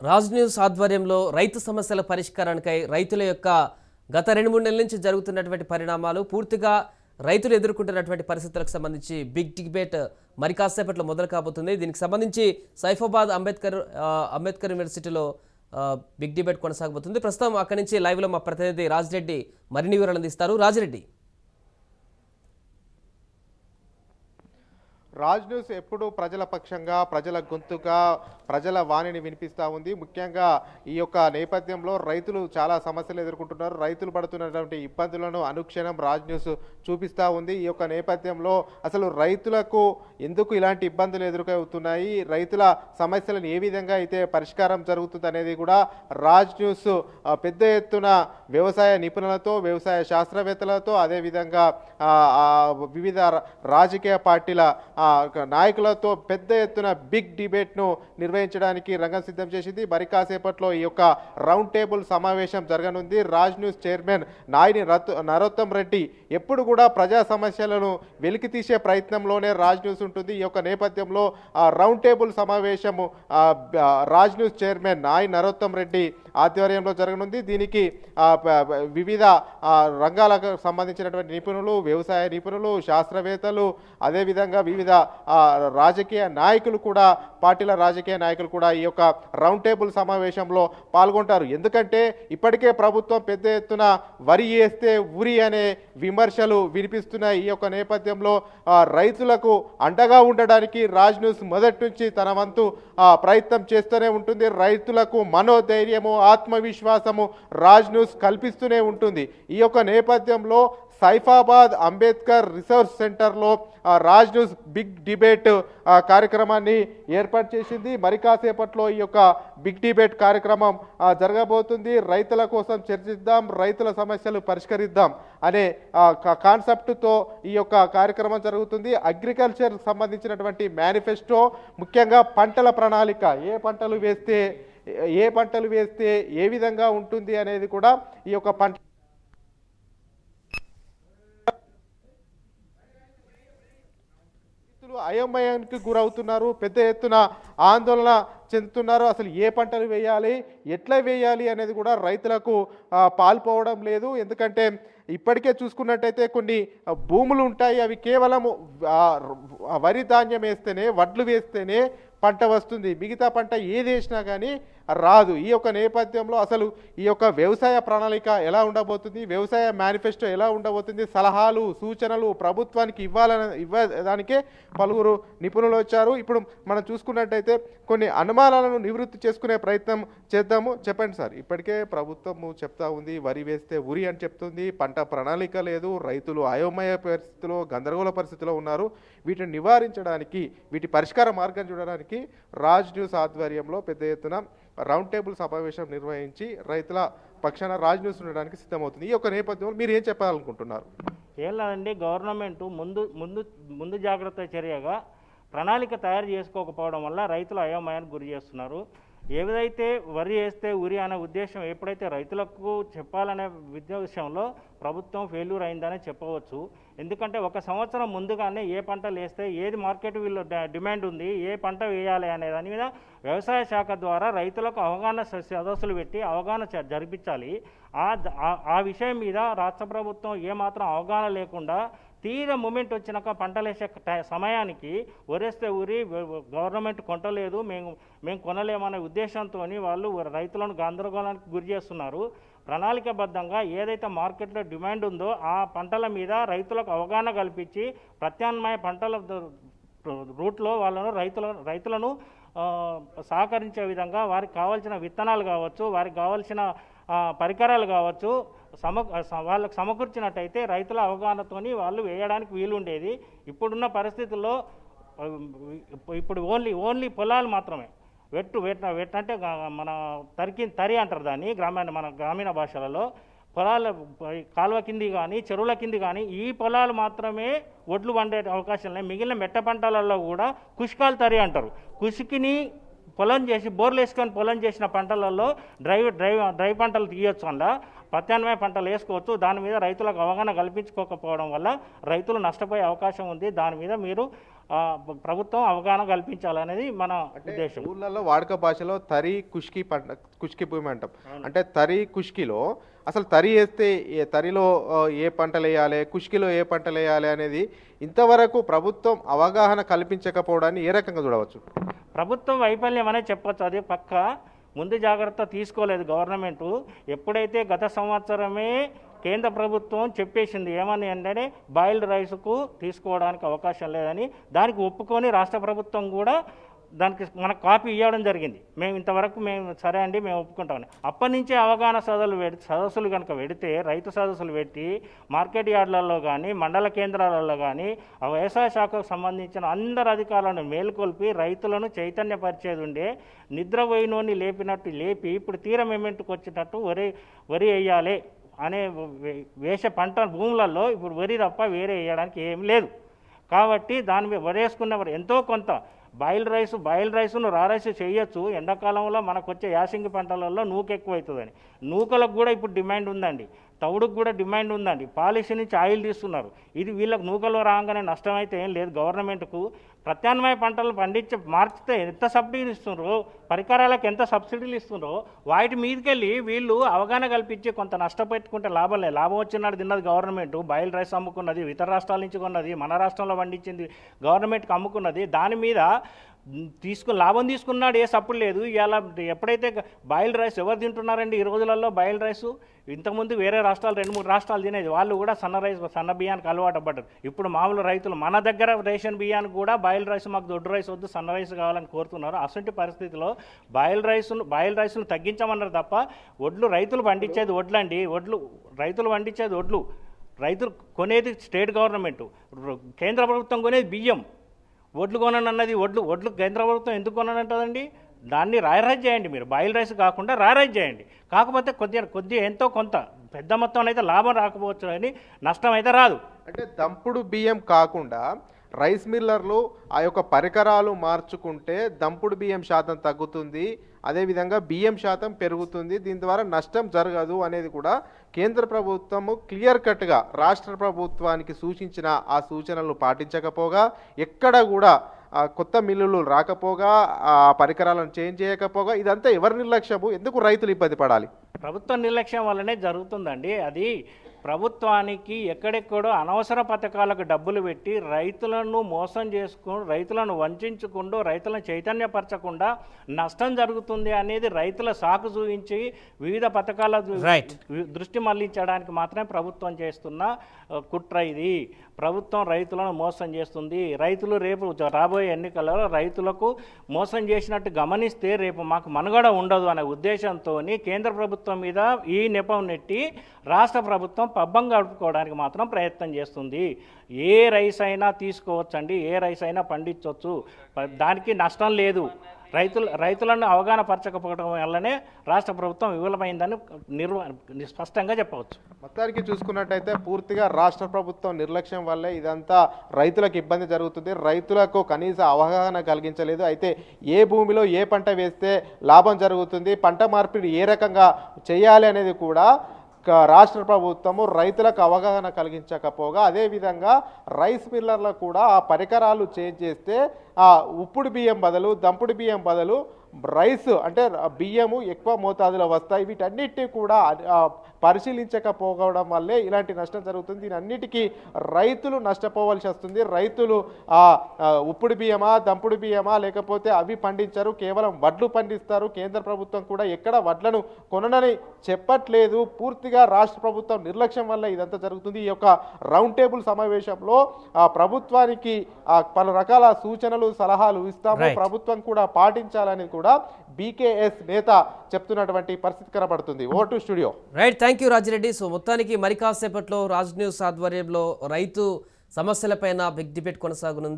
Raj news ఆధ్వర్యంలో రైతు సమస్యల పరిష్కారానికై రైతుల యొక్క గత 2-3 నెలల నుంచి జరుగుతున్నటువంటి పరిణామాలు పూర్తిగా రైతులు ఎదుర్కొంటున్నటువంటి పరిస్థితులకు సంబంధించి బిగ్ డిబేట్ మరి కాసేపట్లో మొదలు కాబోతుంది. దీనికి సంబంధించి సైఫాబాద్ అంబేద్కర్ యూనివర్సిటీలో బిగ్ డిబేట్ కొనసాగబోతుంది. ప్రస్తుతం అక్కడి నుంచి లైవ్లో మా ప్రతినిధి రాజిరెడ్డి మరిన్ని వివరాలు అందిస్తారు. రాజిరెడ్డి, రాజ్ న్యూస్ ఎప్పుడు ప్రజల పక్షంగా, ప్రజల గొంతుగా, ప్రజల వాణిని వినిపిస్తూ ఉంది. ముఖ్యంగా ఈ యొక్క నేపథ్యంలో రైతులు చాలా సమస్యలు ఎదుర్కొంటున్నారు. రైతులు పడుతున్నటువంటి ఇబ్బందులను అనుక్షణం రాజ్ న్యూస్ చూపిస్తూ ఉంది. ఈ యొక్క నేపథ్యంలో అసలు రైతులకు ఎందుకు ఇలాంటి ఇబ్బందులు ఎదురవుతున్నాయి, రైతుల సమస్యలను ఏ విధంగా అయితే పరిష్కారం జరుగుతుంది అనేది కూడా రాజ్ న్యూస్ పెద్ద ఎత్తున వ్యవసాయ నిపుణులతో, వ్యవసాయ శాస్త్రవేత్తలతో, అదేవిధంగా వివిధ రాజకీయ పార్టీల నాయకులతో పెద్ద ఎత్తున బిగ్ డిబేట్ను నిర్వహించడానికి రంగం సిద్ధం చేసింది. మరి కాసేపట్లో ఈ యొక్క రౌండ్ టేబుల్ సమావేశం జరగనుంది. రాజ్ న్యూస్ చైర్మన్ నాయని నరోత్తం రెడ్డి ఎప్పుడు కూడా ప్రజా సమస్యలను వెలికి తీసే ప్రయత్నంలోనే రాజ్ న్యూస్ ఉంటుంది. ఈ యొక్క నేపథ్యంలో రౌండ్ టేబుల్ సమావేశము రాజ్ న్యూస్ చైర్మన్ నాయని నరోత్తం రెడ్డి ఆధ్వర్యంలో జరగనుంది. దీనికి వివిధ రంగాలకు సంబంధించినటువంటి నిపుణులు, వ్యవసాయ నిపుణులు, శాస్త్రవేత్తలు, అదేవిధంగా వివిధ రాజకీయ నాయకులు కూడా, పార్టీల రాజకీయ నాయకులు కూడా ఈ యొక్క రౌండ్ టేబుల్ సమావేశంలో పాల్గొంటారు. ఎందుకంటే ఇప్పటికే ప్రభుత్వం పెద్ద ఎత్తున వరి వేస్తే ఉరి అనే విమర్శలు వినిపిస్తున్నాయి. ఈ యొక్క నేపథ్యంలో రైతులకు అండగా ఉండడానికి రాజ్ న్యూస్ మొదటి నుంచి తన వంతు ప్రయత్నం చేస్తూనే ఉంటుంది. రైతులకు మనోధైర్యము, ఆత్మవిశ్వాసము రాజ్ న్యూస్ కల్పిస్తూనే ఉంటుంది. ఈ యొక్క నేపథ్యంలో సైఫాబాద్ అంబేద్కర్ రీసెర్చ్ సెంటర్లో రాజ్ న్యూస్ బిగ్ డిబేట్ కార్యక్రమాన్ని ఏర్పాటు చేసింది. మరి కాసేపట్లో ఈ యొక్క బిగ్ డిబేట్ కార్యక్రమం జరగబోతుంది. రైతుల కోసం చర్చిద్దాం, రైతుల సమస్యలు పరిష్కరిద్దాం అనే కాన్సెప్ట్తో ఈ యొక్క కార్యక్రమం జరుగుతుంది. అగ్రికల్చర్ సంబంధించినటువంటి మేనిఫెస్టో, ముఖ్యంగా పంటల ప్రణాళిక, ఏ పంటలు వేస్తే ఏ విధంగా ఉంటుంది అనేది కూడా ఈ యొక్క అయోమయానికి గురవుతున్నారు, పెద్ద ఎత్తున ఆందోళన చెందుతున్నారు. అసలు ఏ పంటలు వేయాలి, ఎట్లా వేయాలి అనేది కూడా రైతులకు పాల్పోవడం లేదు. ఎందుకంటే ఇప్పటికే చూసుకున్నట్టయితే కొన్ని భూములు ఉంటాయి, అవి కేవలం వరి ధాన్యం వేస్తేనే, వడ్లు వేస్తేనే పంట వస్తుంది, మిగతా పంట ఏది వేసినా కానీ రాదు. ఈ యొక్క నేపథ్యంలో అసలు ఈ యొక్క వ్యవసాయ ప్రణాళిక ఎలా ఉండబోతుంది, వ్యవసాయ మేనిఫెస్టో ఎలా ఉండబోతుంది, సలహాలు, సూచనలు ప్రభుత్వానికి ఇవ్వడానికే పలువురు నిపుణులు వచ్చారు. ఇప్పుడు మనం చూసుకున్నట్టయితే కొన్ని అనుమానాలను నివృత్తి చేసుకునే ప్రయత్నం చేద్దాము. చెప్పండి సార్, ఇప్పటికే ప్రభుత్వము చెప్తా ఉంది వరి వేస్తే ఉరి అని చెప్తుంది, పంట ప్రణాళిక లేదు, రైతులు అయోమయ పరిస్థితిలో, గందరగోళ పరిస్థితిలో ఉన్నారు. వీటిని నివారించడానికి, వీటి పరిష్కార మార్గం చూడడానికి రాజ్ న్యూస్ ఆధ్వర్యంలో పెద్ద ఎత్తున రౌండ్ టేబుల్ సమావేశం నిర్వహించి రైతుల పక్షాన రాజ్ న్యూస్ ఉండడానికి సిద్ధమవుతుంది. ఈ యొక్క నేపథ్యంలో మీరు ఏం చెప్పాలనుకుంటున్నారు? ఏం లేదండి, గవర్నమెంట్ ముందు జాగ్రత్త చర్యగా ప్రణాళిక తయారు చేసుకోకపోవడం వల్ల రైతులు అయోమయానికి గురి చేస్తున్నారు. ఏదైతే వరి వేస్తే ఉరి అనే ఉద్దేశం ఎప్పుడైతే రైతులకు చెప్పాలనే విషయంలో ప్రభుత్వం ఫెయిల్యూర్ అయిందనే చెప్పవచ్చు. ఎందుకంటే ఒక సంవత్సరం ముందుగానే ఏ పంటలు వేస్తే ఏది మార్కెట్ వీళ్ళు డిమాండ్ ఉంది, ఏ పంట వేయాలి అనే దాని మీద వ్యవసాయ శాఖ ద్వారా రైతులకు అవగాహన సదస్సులు పెట్టి అవగాహన జరిపించాలి. ఆ విషయం మీద రాష్ట్ర ప్రభుత్వం ఏమాత్రం అవగాహన లేకుండా తీర మూమెంట్ వచ్చినాక పంటలు వేసే సమయానికి వరేస్తే ఊరి గవర్నమెంట్ కొంటలేదు, మేము కొనలేమనే ఉద్దేశంతో వాళ్ళు రైతులను గందరగోళానికి గురి చేస్తున్నారు. ప్రణాళికాబద్ధంగా ఏదైతే మార్కెట్లో డిమాండ్ ఉందో ఆ పంటల మీద రైతులకు అవగాహన కల్పించి ప్రత్యామ్నాయ పంటల రూట్లో రైతులను సహకరించే విధంగా వారికి కావాల్సిన విత్తనాలు కావచ్చు, వారికి కావాల్సిన పరికరాలు కావచ్చు వాళ్ళకు సమకూర్చినట్టయితే రైతుల అవగాహనతోని వాళ్ళు వేయడానికి వీలుండేది. ఇప్పుడున్న పరిస్థితుల్లో ఇప్పుడు ఓన్లీ పొలాలు మాత్రమే అంటే మన తరి అంటారు దాన్ని మన గ్రామీణ భాషలలో. పొలాల కాలువ కింది కానీ చెరువుల కింది కానీ ఈ పొలాలు మాత్రమే ఒడ్లు పండే అవకాశం ఉన్నాయి. మిగిలిన మెట్ట పంటలలో కూడా కుష్కాలు తరి అంటారు. కుషికిని పొలం చేసి బోర్లు వేసుకొని పొలం చేసిన పంటలలో డ్రై పంటలు తీయొచ్చు, అలా ప్రత్యామ్నాయ పంటలు వేసుకోవచ్చు. దాని మీద రైతులకు అవగాహన కల్పించుకోకపోవడం వల్ల రైతులు నష్టపోయే అవకాశం ఉంది. దాని మీద మీరు ప్రభుత్వం అవగాహన కల్పించాలనేది మన ఉద్దేశం. ఊళ్ళల్లో వాడుక భాషలో తరి కుష్కి పంట కుష్కి భూమి అంటాం. అంటే తరి కుష్కిలో అసలు తరి వేస్తే తరిలో ఏ పంటలు వేయాలి, కుష్కిలో ఏ పంటలు వేయాలి అనేది ఇంతవరకు ప్రభుత్వం అవగాహన కల్పించకపోవడాన్ని ఏ రకంగా చూడవచ్చు? ప్రభుత్వం వైఫల్యం అనే చెప్పొచ్చు. అది పక్క ముందు జాగ్రత్త తీసుకోలేదు గవర్నమెంటు. ఎప్పుడైతే గత సంవత్సరమే కేంద్ర ప్రభుత్వం చెప్పేసింది ఏమని అంటే బాయిల్డ్ రైస్కు తీసుకోవడానికి అవకాశం లేదని, దానికి ఒప్పుకొని రాష్ట్ర ప్రభుత్వం కూడా దానికి మనకు కాపీ ఇవ్వడం జరిగింది. మేము ఇంతవరకు మేము సరే అండి మేము ఒప్పుకుంటామని. అప్పటి నుంచే అవగాహన సదస్సులు కనుక పెడితే, రైతు సదస్సులు పెట్టి మార్కెట్ యార్డులలో కానీ మండల కేంద్రాలలో కానీ వ్యవసాయ శాఖకు సంబంధించిన అందరు అధికారులను మేల్కొల్పి రైతులను చైతన్యపరిచేది ఉండే, నిద్రపోయినోని లేపినట్టు లేపి ఇప్పుడు తీరం ఎమెంట్కి వచ్చినట్టు వరి వేయాలి అనే పంట భూములలో ఇప్పుడు వరి తప్ప వేరే వేయడానికి ఏం లేదు. కాబట్టి దాని మీద వరేసుకున్నవారు ఎంతో కొంత బాయిల్డ్ రైసును రా రైస్ చేయొచ్చు. ఎండాకాలంలో మనకు వచ్చే యాసింగి పంటలలో నూక ఎక్కువ అవుతుందని, నూకలకు కూడా ఇప్పుడు డిమాండ్ ఉందండి, తవుడుకు కూడా డిమాండ్ ఉందండి. పాలిష్ నుంచి ఆయిల్ తీస్తున్నారు. ఇది వీళ్ళకు నూకలో రాగానే నష్టం అయితే ఏం లేదు. గవర్నమెంట్కు ప్రత్యామ్నాయ పంటలు మార్చితే ఎంత సబ్సిడీలు ఇస్తుండ్రో, పరికరాలకు ఎంత సబ్సిడీలు ఇస్తుండ్రో వాటి మీదకెళ్ళి వీళ్ళు అవగాహన కల్పించి కొంత నష్టపెట్టుకుంటే లాభం లేదు. లాభం వచ్చినాడు తిన్నది గవర్నమెంట్, బాయిల్డ్ రైస్ అమ్ముకున్నది, ఇతర రాష్ట్రాల నుంచి కొన్నది, మన రాష్ట్రంలో పండించింది గవర్నమెంట్కి అమ్ముకున్నది. దాని మీద లాభం తీసుకున్నాడు, ఏ సప్పుడు లేదు. ఇలా ఎప్పుడైతే బాయిల్డ్ రైస్ ఎవరు తింటున్నారండి ఈ రోజులలో? బాయిల్డ్ రైస్ ఇంతకుముందు వేరే రాష్ట్రాలు 2-3 రాష్ట్రాలు తినేది, వాళ్ళు కూడా సన్న బియ్యానికి అలవాటు పడ్డారు. ఇప్పుడు మామూలు రైతులు మన దగ్గర రేషన్ బియ్యానికి కూడా బాయిల్డ్ రైస్ మాకు దొడ్డు రైస్ వద్దు సన్న రైస్ కావాలని కోరుతున్నారు. అటువంటి పరిస్థితిలో బాయిల్డ్ రైస్ను తగ్గించమన్నారు తప్ప రైతులు పండించేది వడ్లండి, రైతులు పండించేది వడ్లు, రైతులు కొనేది స్టేట్ గవర్నమెంట్, కేంద్ర ప్రభుత్వం కొనేది బియ్యం. వడ్లు కొనని అన్నది వడ్లు కేంద్ర ప్రభుత్వం ఎందుకు కొననంటదండి? దాన్ని రాయరైజ్ చేయండి, మీరు బాయిల్డ్ రైస్ కాకుండా రాయరైజ్ చేయండి. కాకపోతే కొద్దిగా ఎంతో కొంత పెద్ద మొత్తంలో అయితే లాభం రాకపోవచ్చు కానీ నష్టం అయితే రాదు. అంటే దంపుడు బియ్యం కాకుండా రైస్ మిల్లర్లు ఆ యొక్క పరికరాలు మార్చుకుంటే దంపుడు బియ్యం శాతం తగ్గుతుంది, అదేవిధంగా బియ్యం శాతం పెరుగుతుంది, దీని ద్వారా నష్టం జరగదు అనేది కూడా కేంద్ర ప్రభుత్వము క్లియర్ కట్గా రాష్ట్ర ప్రభుత్వానికి సూచించిన ఆ సూచనలు పాటించకపోగా, ఎక్కడ కూడా కొత్త మిల్లులు రాకపోగా, ఆ పరికరాలను చేంజ్ చేయకపోగా, ఇదంతా ఎవరి నిర్లక్ష్యము? ఎందుకు రైతులు ఇబ్బంది పడాలి? ప్రభుత్వ నిర్లక్ష్యం వల్లనే జరుగుతుందండి. అది ప్రభుత్వానికి ఎక్కడెక్కడో అనవసర పథకాలకు డబ్బులు పెట్టి రైతులను మోసం చేసుకుంటూ, రైతులను వంచుకుంటూ, రైతులను చైతన్యపరచకుండా నష్టం జరుగుతుంది అనేది రైతుల సాకు చూపించి వివిధ పథకాల దృష్టి మళ్లించడానికి మాత్రమే ప్రభుత్వం చేస్తున్న కుట్ర ఇది. ప్రభుత్వం రైతులను మోసం చేస్తుంది. రైతులు రేపు రాబోయే ఎన్నికలలో రైతులకు మోసం చేసినట్టు గమనిస్తే రేపు మాకు మనుగడ ఉండదు అనే ఉద్దేశంతో కేంద్ర ప్రభుత్వం మీద ఈ నెపం నెట్టి రాష్ట్ర ప్రభుత్వం పబ్బం గడుపుకోవడానికి మాత్రం ప్రయత్నం చేస్తుంది. ఏ రైస్ అయినా తీసుకోవచ్చండి, ఏ రైస్ అయినా పండించవచ్చు, దానికి నష్టం లేదు. రైతులను అవగాహన పరచకపోవడం వల్లనే రాష్ట్ర ప్రభుత్వం విఫలమైందని స్పష్టంగా చెప్పవచ్చు. మొత్తానికి చూసుకున్నట్టయితే పూర్తిగా రాష్ట్ర ప్రభుత్వం నిర్లక్ష్యం వల్లే ఇదంతా రైతులకు ఇబ్బంది జరుగుతుంది. రైతులకు కనీస అవగాహన కలిగించలేదు. అయితే ఏ భూమిలో ఏ పంట వేస్తే లాభం జరుగుతుంది, పంట మార్పిడి ఏ రకంగా చేయాలి అనేది కూడా రాష్ట్ర ప్రభుత్వము రైతులకు అవగాహన కలిగించకపోగా, అదేవిధంగా రైస్ మిల్లర్లకు కూడా ఆ పరికరాలు చేంజ్ చేస్తే ఆ ఉప్పుడు బియ్యం బదులు దంపుడు బియ్యం బదులు రైస్ అంటే బియ్యము ఎక్కువ మోతాదులో వస్తాయి. వీటన్నిటినీ కూడా పరిశీలించకపోవడం వల్లే ఇలాంటి నష్టం జరుగుతుంది. దీనన్నిటికీ రైతులు నష్టపోవాల్సి వస్తుంది. రైతులు ఉప్పుడు బియ్యమా దంపుడు బియ్యమా లేకపోతే అవి పండించరు, కేవలం వడ్లు పండిస్తారు. కేంద్ర ప్రభుత్వం కూడా ఎక్కడ వడ్లను కొనని చెప్పట్లేదు. పూర్తిగా రాష్ట్ర ప్రభుత్వం నిర్లక్ష్యం వల్ల ఇదంతా జరుగుతుంది. ఈ యొక్క రౌండ్ టేబుల్ సమావేశంలో ప్రభుత్వానికి పలు రకాల సూచనలు సలహాలు ఇస్తాము, ప్రభుత్వం కూడా పాటించాలని కూడా బీకేఎస్ నేత చెప్తున్నటువంటి పరిస్థితి కనబడుతుంది. Over to studio. Right, thank you Rajireddy. So మొత్తానికి మరి కాసేపట్లో రాజ్ న్యూస్ ఆధ్వర్యంలో రైతు సమస్యలపైన బిగ్ డిబేట్ కొనసాగనుంది.